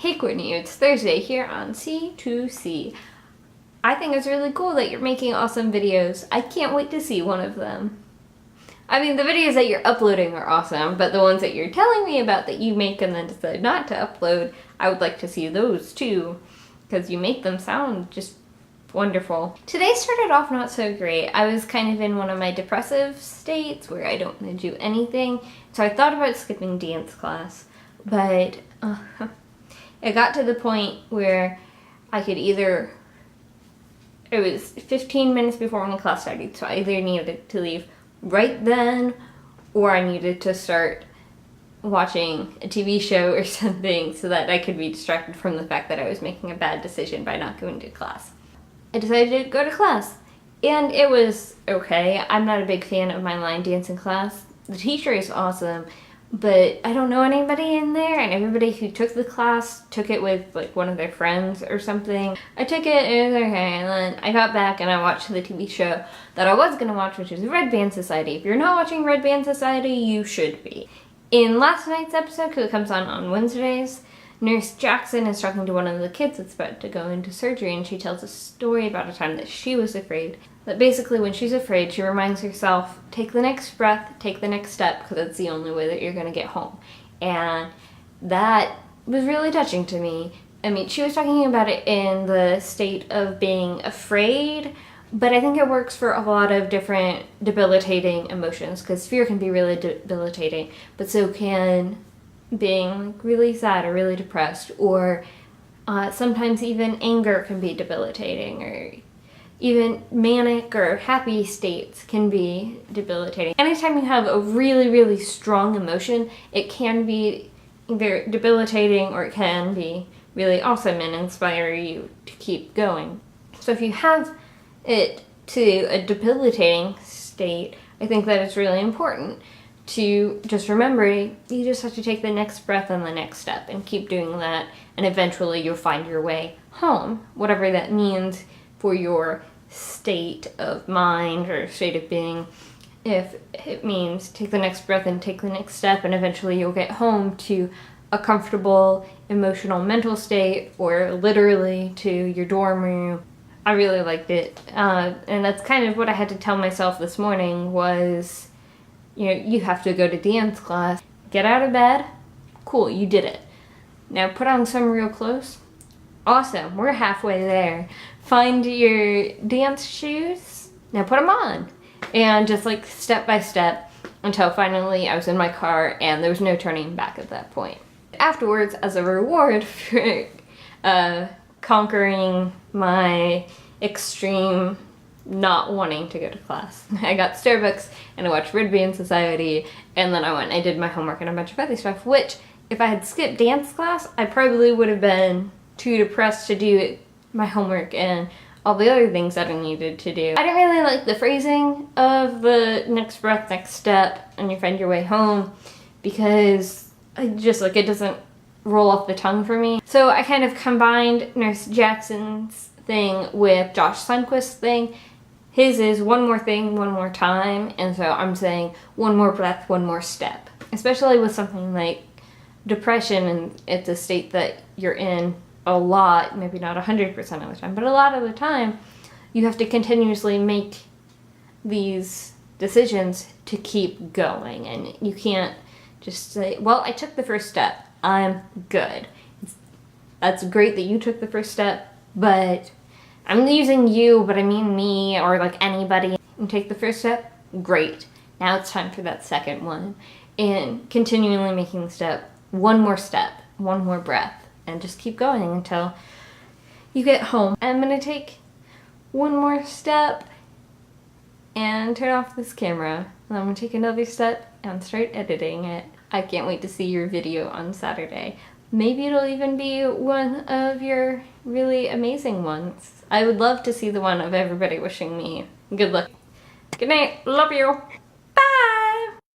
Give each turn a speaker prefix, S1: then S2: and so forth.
S1: Hey Courtney, it's Thursday here on C2C. I think it's really cool that you're making awesome videos. I can't wait to see one of them. I mean, the videos that you're uploading are awesome, but the ones that you're telling me about that you make and then decide not to upload, I would like to see those too, because you make them sound just wonderful. Today started off not so great. I was kind of in one of my depressive states where I don't want to do anything, so I thought about skipping dance class, but it got to the point where I could either, it was 15 minutes before my class started, so I either needed to leave right then or I needed to start watching a TV show or something so that I could be distracted from the fact that I was making a bad decision by not going to class. I decided to go to class, and it was okay. I'm not a big fan of my line dancing class. The teacher is awesome, but I don't know anybody in there, and everybody who took the class took it with like one of their friends or something. I took it, it was okay, and then I got back and I watched the TV show that I was gonna watch, which is Red Band Society. If you're not watching Red Band Society, you should be. In last night's episode, because it comes on Wednesdays, Nurse Jackson is talking to one of the kids that's about to go into surgery, and she tells a story about a time that she was afraid. That basically when she's afraid, she reminds herself, take the next breath, take the next step, because it's the only way that you're going to get home. And that was really touching to me. I mean, she was talking about it in the state of being afraid, but I think it works for a lot of different debilitating emotions, because fear can be really debilitating, but so can being really sad or really depressed, or sometimes even anger can be debilitating, or even manic or happy states can be debilitating. Anytime you have a really, really strong emotion, it can be either debilitating or it can be really awesome and inspire you to keep going. So if you have it to a debilitating state, I think that it's really important to just remember you just have to take the next breath and the next step and keep doing that, and eventually you'll find your way home, whatever that means for your state of mind or state of being. If it means take the next breath and take the next step and eventually you'll get home to a comfortable emotional mental state, or literally to your dorm room. I really liked it, and that's kind of what I had to tell myself this morning was, you know, you have to go to dance class. Get out of bed. Cool, you did it. Now put on some real clothes. Awesome, we're halfway there. Find your dance shoes. Now put them on. And just like step by step until finally I was in my car and there was no turning back at that point. Afterwards, as a reward for conquering my extreme not wanting to go to class, I got Starbucks and I watched Red Band Society, and then I went and I did my homework and a bunch of other stuff, which if I had skipped dance class, I probably would have been too depressed to do my homework and all the other things that I needed to do. I didn't really like the phrasing of the next breath, next step, and you find your way home, because I just like, it doesn't roll off the tongue for me. So I kind of combined Nurse Jackson's thing with Josh Sundquist's thing. His is one more thing, one more time, and so I'm saying one more breath, one more step. Especially with something like depression, and it's a state that you're in a lot, maybe not 100% of the time, but a lot of the time, you have to continuously make these decisions to keep going, and you can't just say, well, I took the first step, I'm good. That's great that you took the first step, but I'm using you, but I mean me, or like anybody. You take the first step, great. Now it's time for that second one. And continually making the step, one more breath, and just keep going until you get home. I'm gonna take one more step and turn off this camera. And I'm gonna take another step and start editing it. I can't wait to see your video on Saturday. Maybe it'll even be one of your really amazing ones. I would love to see the one of everybody wishing me good luck. Good night, love you.